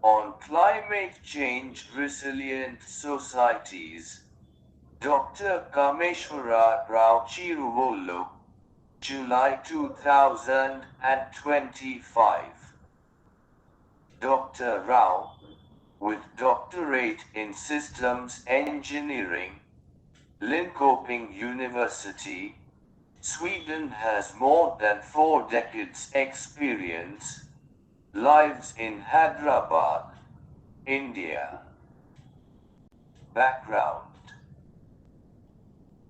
on climate change resilient societies, Dr. Kameshwara Rao Chiruvolu, July 2025. Dr. Rao, with doctorate in systems engineering, Linköping University, Sweden, has more than 4 decades experience, lives in Hyderabad, India. Background: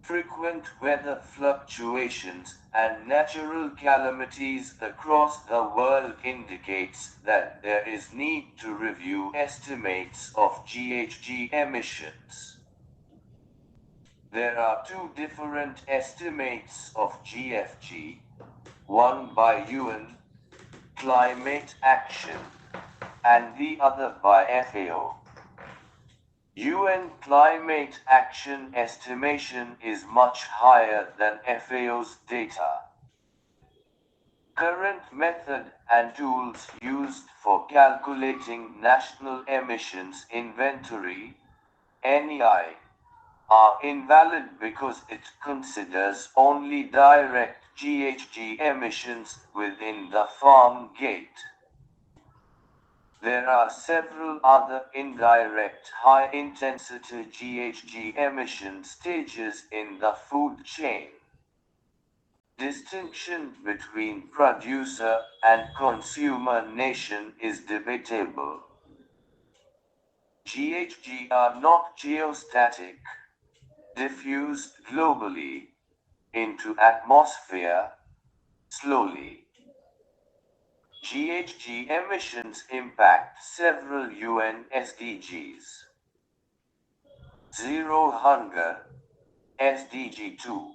frequent weather fluctuations and natural calamities across the world indicates that there is need to review estimates of GHG emissions. There are two different estimates of GFG, one by UN, Climate Action, and the other by FAO. UN climate action estimation is much higher than FAO's data. Current method and tools used for calculating National Emissions Inventory (NEI) are invalid because it considers only direct GHG emissions within the farm gate. There are several other indirect high-intensity GHG emission stages in the food chain. Distinction between producer and consumer nation is debatable. GHG are not geostatic, diffused globally into atmosphere slowly. GHG emissions impact several UN SDGs. Zero Hunger, SDG 2.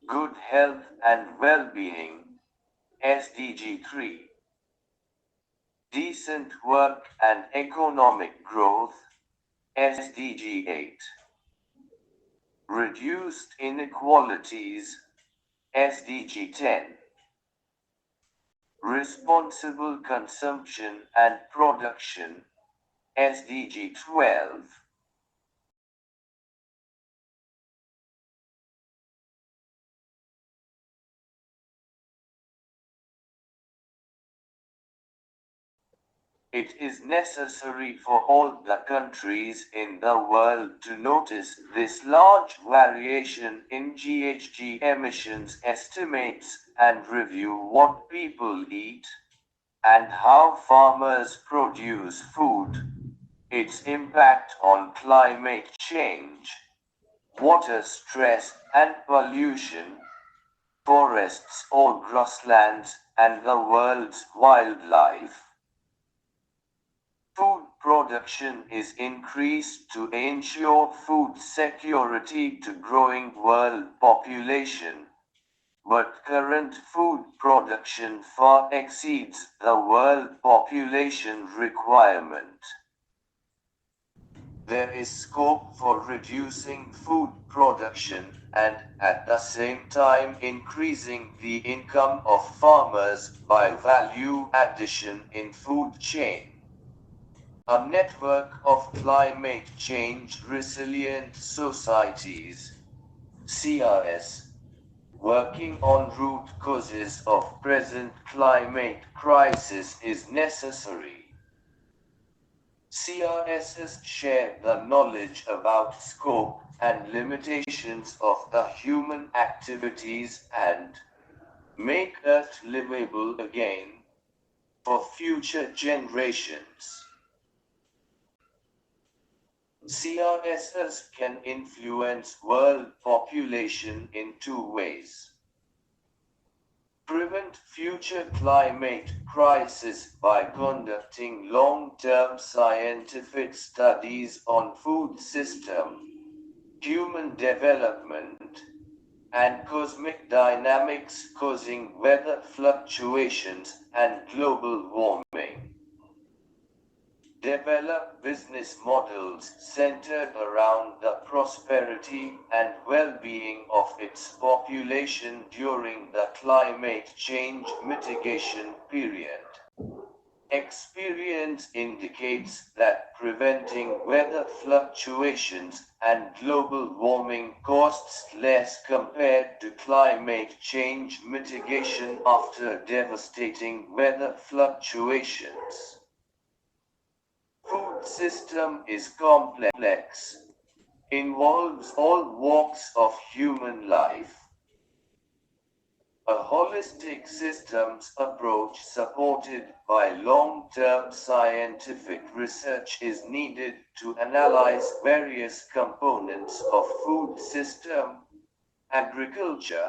Good Health and Well-being, SDG 3. Decent Work and Economic Growth, SDG 8. Reduced Inequalities, SDG 10. Responsible Consumption and Production, SDG 12. It is necessary for all the countries in the world to notice this large variation in GHG emissions estimates and review what people eat and how farmers produce food, its impact on climate change, water stress and pollution, forests or grasslands, and the world's wildlife. Food production is increased to ensure food security to growing world population, but current food production far exceeds the world population requirement. There is scope for reducing food production and at the same time increasing the income of farmers by value addition in food chain. A network of climate change resilient societies, CRS, working on root causes of present climate crisis is necessary. CRSs share the knowledge about scope and limitations of the human activities and make Earth livable again for future generations. CRSs can influence world population in two ways. Prevent future climate crisis by conducting long-term scientific studies on food system, human development, and cosmic dynamics causing weather fluctuations and global warming. Develop business models centered around the prosperity and well-being of its population during the climate change mitigation period. Experience indicates that preventing weather fluctuations and global warming costs less compared to climate change mitigation after devastating weather fluctuations. Food system is complex, involves all walks of human life. A holistic systems approach supported by long-term scientific research is needed to analyze various components of food system, agriculture,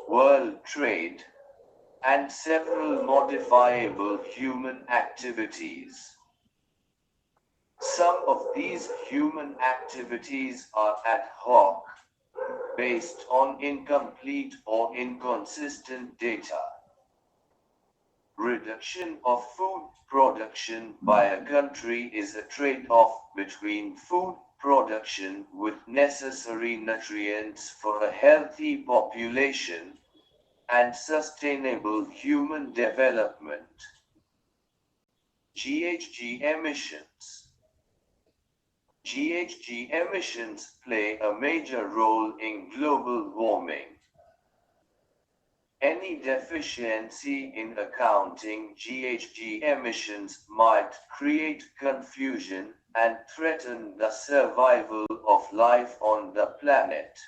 world trade, and several modifiable human activities. Some of these human activities are ad hoc, based on incomplete or inconsistent data. Reduction of food production by a country is a trade-off between food production with necessary nutrients for a healthy population and sustainable human development. GHG emissions. GHG emissions play a major role in global warming. Any deficiency in accounting GHG emissions might create confusion and threaten the survival of life on the planet.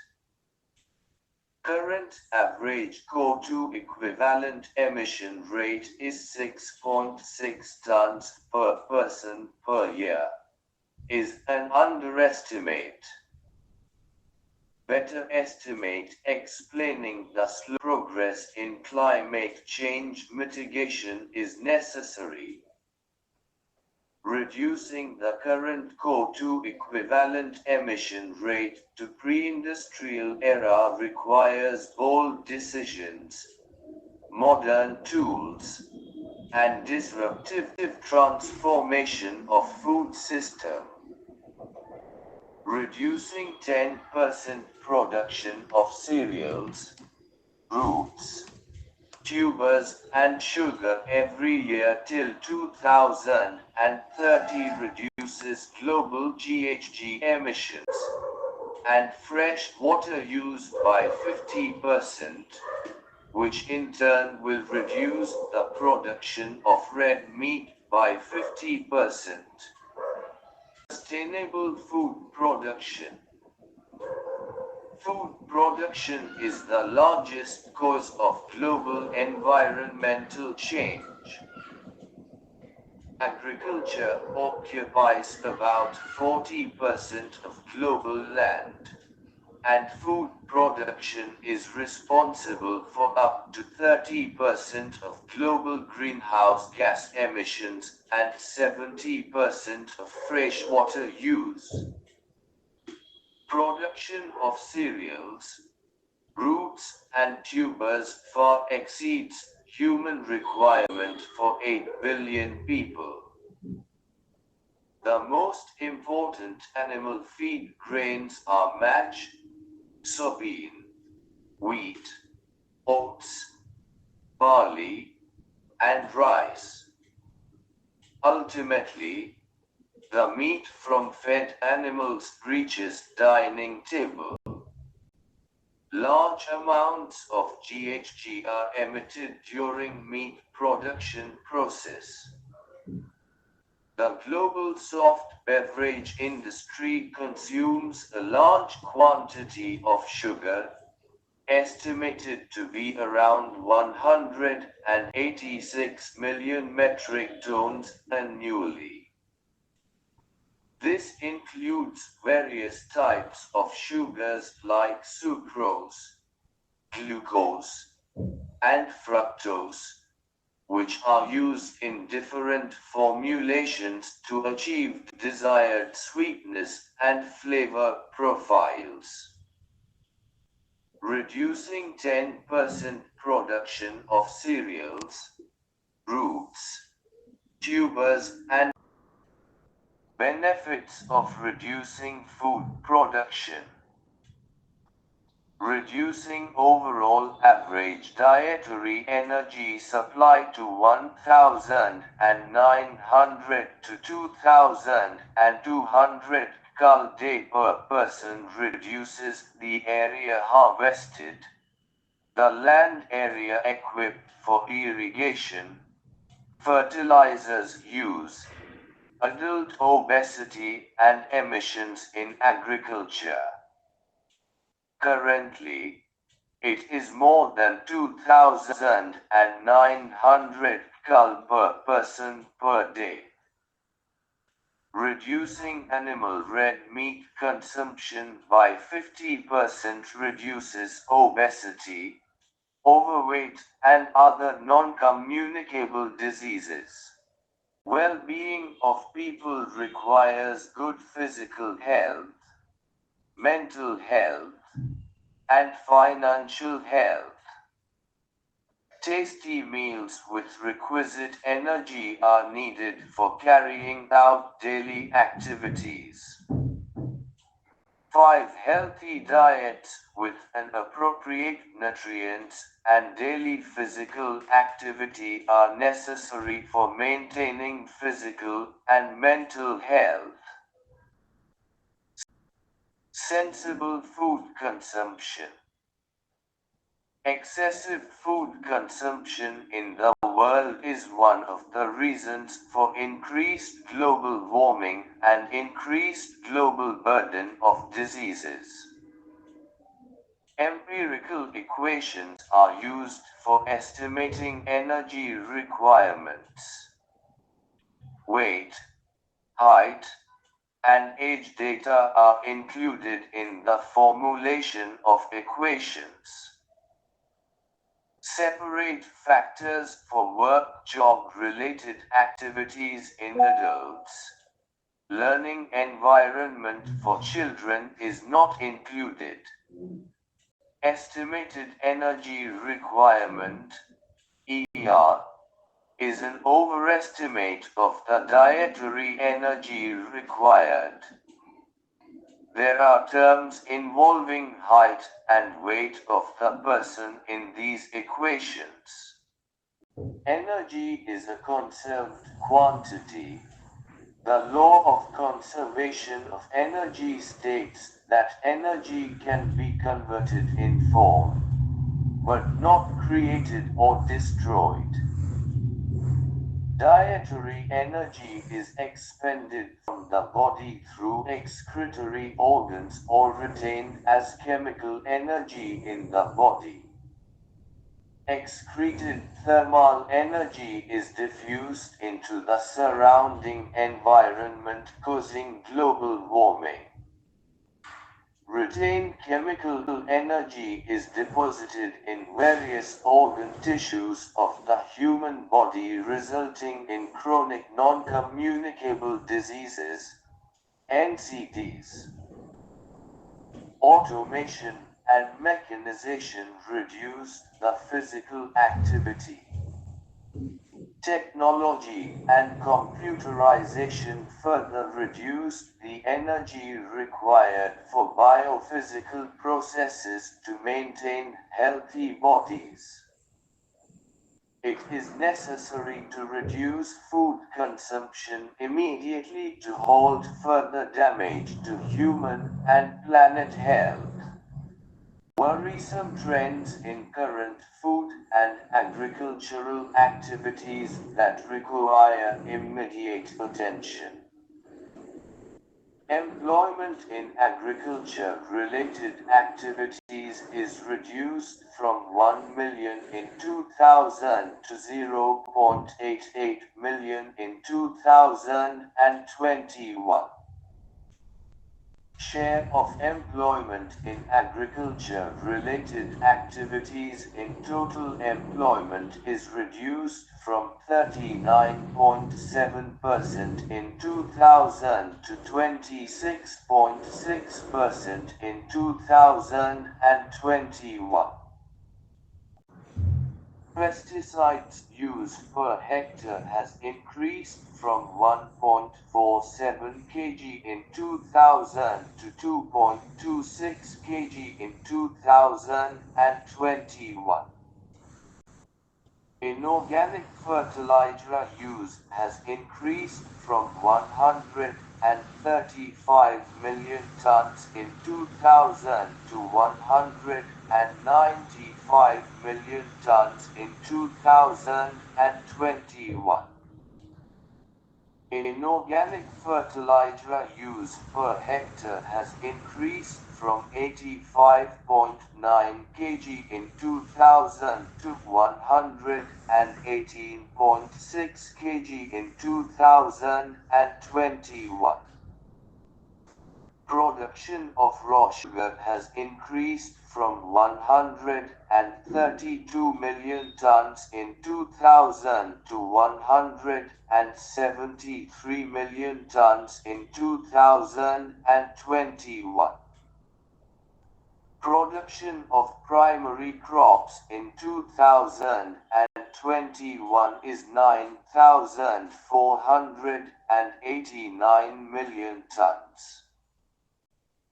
Current average CO2 equivalent emission rate is 6.6 tons per person per year, is an underestimate. Better estimate explaining the slow progress in climate change mitigation is necessary. Reducing the current CO2 equivalent emission rate to pre-industrial era requires bold decisions, modern tools, and disruptive transformation of food system. Reducing 10% production of cereals, roots, tubers, and sugar every year till 2030 reduces global GHG emissions and fresh water use by 50%, which in turn will reduce the production of red meat by 50%. Sustainable food production. Food production is the largest cause of global environmental change. Agriculture occupies about 40% of global land, and food production is responsible for up to 30% of global greenhouse gas emissions and 70% of freshwater use. Production of cereals, roots, and tubers far exceeds human requirement for 8 billion people. The most important animal feed grains are match, soybean, wheat, oats, barley, and rice. Ultimately, the meat from fed animals reaches dining table. Large amounts of GHG are emitted during meat production process. The global soft beverage industry consumes a large quantity of sugar, estimated to be around 186 million metric tons annually. This includes various types of sugars like sucrose, glucose, and fructose, which are used in different formulations to achieve desired sweetness and flavor profiles. Reducing 10% production of cereals, roots, tubers, and benefits of reducing food production. reducing overall average dietary energy supply to 1,900 to 2,200 cal day per person, reduces the area harvested, the land area equipped for irrigation, fertilizers use, adult obesity and emissions in agriculture. Currently, it is more than 2,900 cal per person per day. Reducing animal red meat consumption by 50% reduces obesity, overweight, and other non-communicable diseases. Well-being of people requires good physical health, mental health, and financial health. Tasty meals with requisite energy are needed for carrying out daily activities. 5. Healthy diets with an appropriate nutrients and daily physical activity are necessary for maintaining physical and mental health. Sensible food consumption. Excessive food consumption in the world is one of the reasons for increased global warming and increased global burden of diseases. Empirical equations are used for estimating energy requirements. Weight, height, and age data are included in the formulation of equations. Separate factors for work job-related activities in adults. Learning environment for children is not included. Estimated energy requirement, ER, is an overestimate of the dietary energy required. There are terms involving height and weight of the person in these equations. Energy is a conserved quantity. The law of conservation of energy states that energy can be converted in form, but not created or destroyed. Dietary energy is expended from the body through excretory organs or retained as chemical energy in the body. Excreted thermal energy is diffused into the surrounding environment, causing global warming. Retained chemical energy is deposited in various organ tissues of the human body, resulting in chronic non-communicable diseases, NCDs. Automation and mechanization reduce the physical activity. Technology and computerization further reduce the energy required for biophysical processes to maintain healthy bodies. It is necessary to reduce food consumption immediately to halt further damage to human and planet health. Worrisome trends in current food and agricultural activities that require immediate attention. Employment in agriculture-related activities is reduced from 1 million in 2000 to 0.88 million in 2021. Share of employment in agriculture-related activities in total employment is reduced from 39.7% in 2000 to 26.6% in 2021. Pesticides used per hectare has increased from 1.47 kg in 2000 to 2.26 kg in 2021. Inorganic fertilizer use has increased from 135 million tons in 2000 to 195 million tons in 2021. Inorganic fertilizer use per hectare has increased from 85.9 kg in 2000 to 118.6 kg in 2021. Production of raw sugar has increased from 132 million tons in 2000 to 173 million tons in 2021. Production of primary crops in 2021 is 9,489 million tons.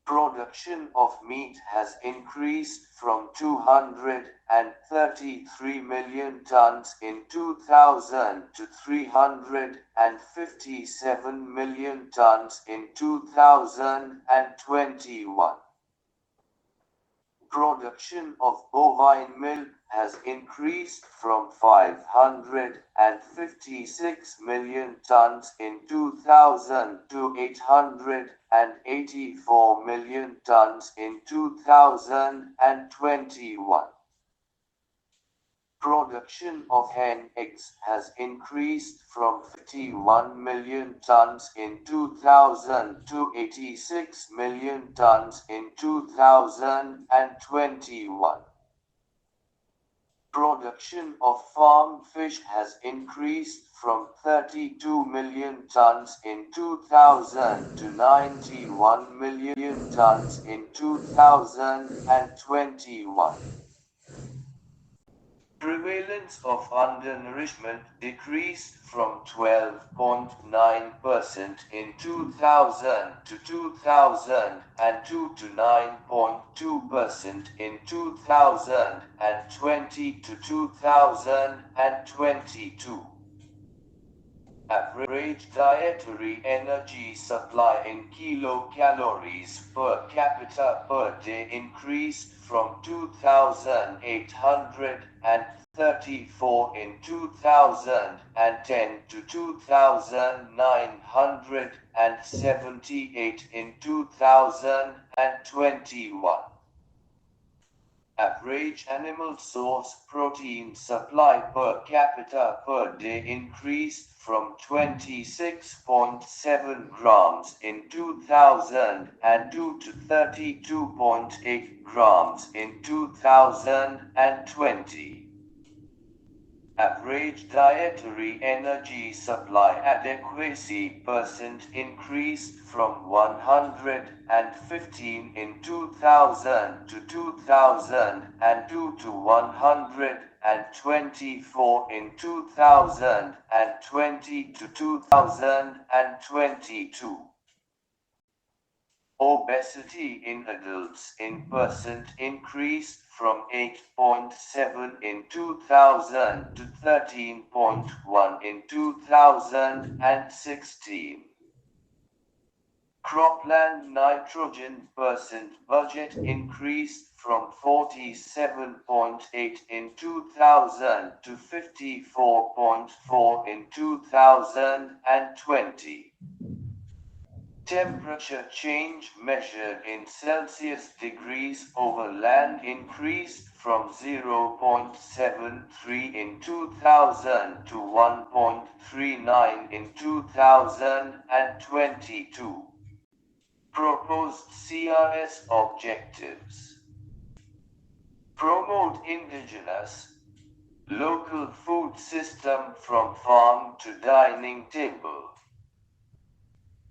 Production of meat has increased from 233 million tons in 2000 to 357 million tons in 2021. Production of bovine milk has increased from 556 million tons in 2000 to 884 million tons in 2021. Production of hen eggs has increased from 51 million tons in 2000 to 86 million tons in 2021. Production of farm fish has increased from 32 million tons in 2000 to 91 million tons in 2021. Prevalence of undernourishment decreased from 12.9% in 2000 to 2002 to 9.2% in 2020 to 2022. Average dietary energy supply in kilocalories per capita per day increased from 2,834 in 2010 to 2,978 in 2021. Average animal source protein supply per capita per day increased from 26.7 grams in 2002 to 32.8 grams in 2020. Average dietary energy supply adequacy percent increased from 115 in 2000 to 2002 to 124 in 2020 to 2022. Obesity in adults in percent increased from 8.7 in 2000 to 13.1 in 2016. Cropland nitrogen percent budget increased from 47.8 in 2000 to 54.4 in 2020. Temperature change measured in Celsius degrees over land increased from 0.73 in 2000 to 1.39 in 2022. Proposed CRS objectives: promote indigenous, local food system from farm to dining table.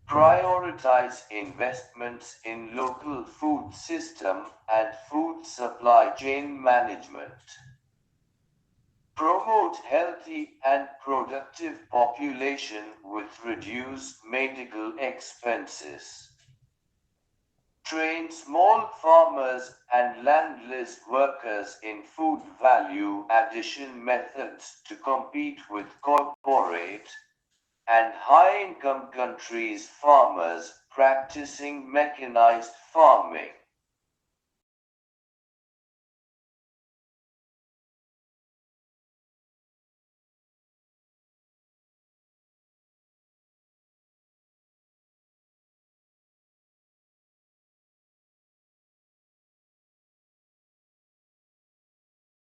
Prioritize investments in local food system and food supply chain management. Promote healthy and productive population with reduced medical expenses. Train small farmers and landless workers in food value addition methods to compete with corporate and high-income countries' farmers practicing mechanized farming.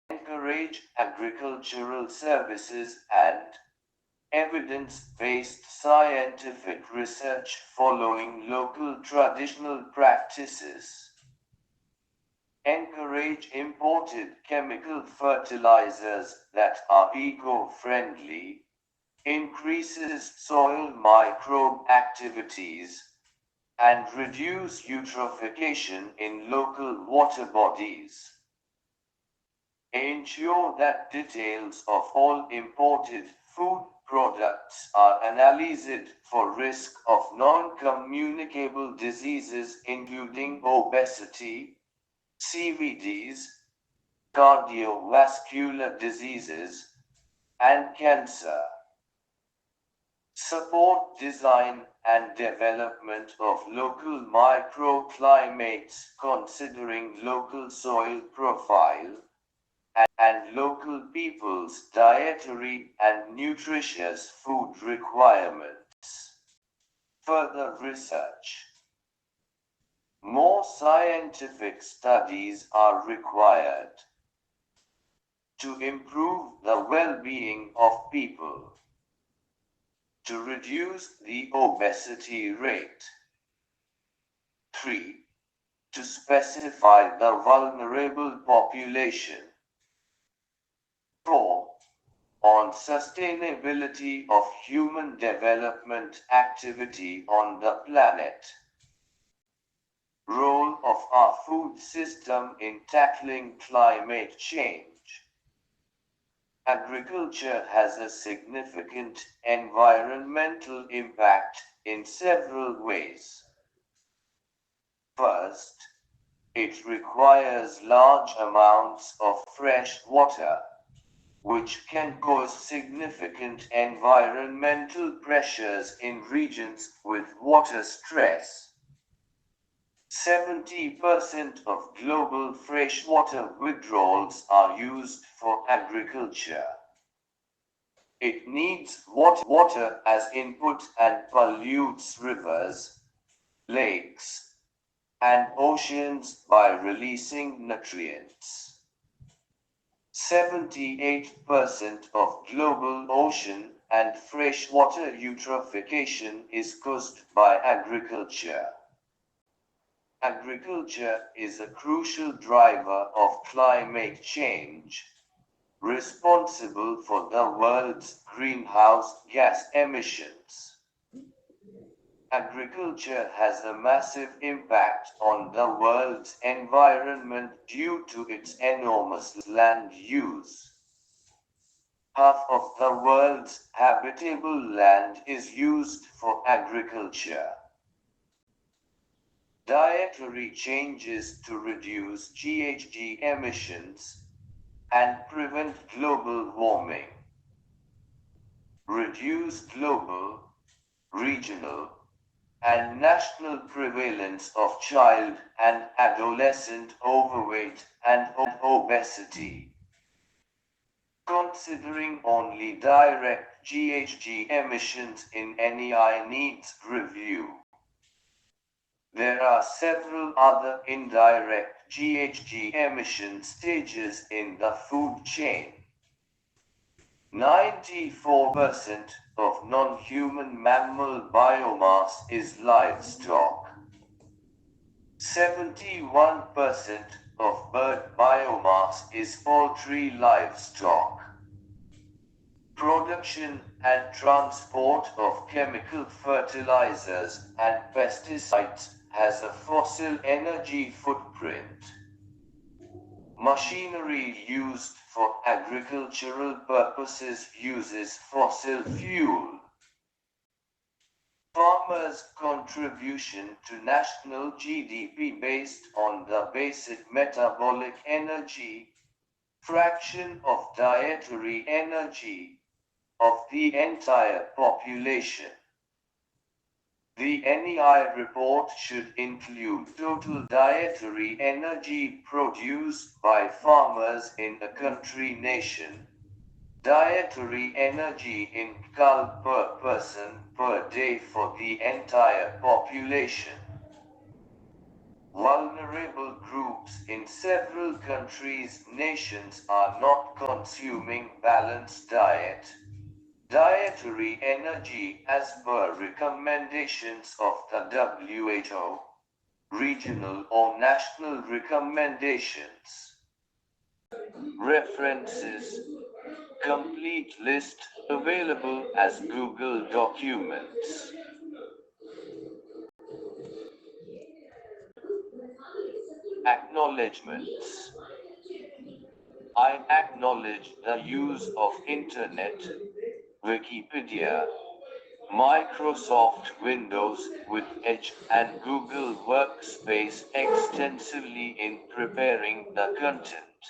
Encourage agricultural services and evidence-based scientific research following local traditional practices. Encourage imported chemical fertilizers that are eco-friendly, increases soil microbe activities, and reduce eutrophication in local water bodies. Ensure that details of all imported food products are analyzed for risk of non-communicable diseases including obesity, CVDs, cardiovascular diseases, and cancer. Support design and development of local microclimates considering local soil profile and local people's dietary and nutritious food requirements. Further research. More scientific studies are required to improve the well-being of people, to reduce the obesity rate. 3. To specify the vulnerable population. 4. On sustainability of human development activity on the planet. Role of our food system in tackling climate change. Agriculture has a significant environmental impact in several ways. First, it requires large amounts of fresh water, which can cause significant environmental pressures in regions with water stress. 70% of global freshwater withdrawals are used for agriculture. It needs water as input and pollutes rivers, lakes, and oceans by releasing nutrients. 78% of global ocean and freshwater eutrophication is caused by agriculture. Agriculture is a crucial driver of climate change, responsible for the world's greenhouse gas emissions. Agriculture has a massive impact on the world's environment due to its enormous land use. Half of the world's habitable land is used for agriculture. Dietary changes to reduce GHG emissions and prevent global warming. Reduce global, regional, and national prevalence of child and adolescent overweight and obesity. Considering only direct GHG emissions in NEI needs review. There are several other indirect GHG emission stages in the food chain. 94% of non-human mammal biomass is livestock. 71% of bird biomass is poultry livestock. Production and transport of chemical fertilizers and pesticides has a fossil energy footprint. Machinery used for agricultural purposes uses fossil fuel. Farmers' contribution to national GDP based on the basic metabolic energy fraction of dietary energy of the entire population. The NEI report should include total dietary energy produced by farmers in a country nation. Dietary energy in cal per person per day for the entire population. Vulnerable groups in several countries' nations are not consuming balanced diet. Dietary energy as per recommendations of the WHO, regional or national recommendations. References. Complete list available as Google Documents. Acknowledgements. I acknowledge the use of Internet, Wikipedia, Microsoft Windows with Edge and Google Workspace extensively in preparing the content.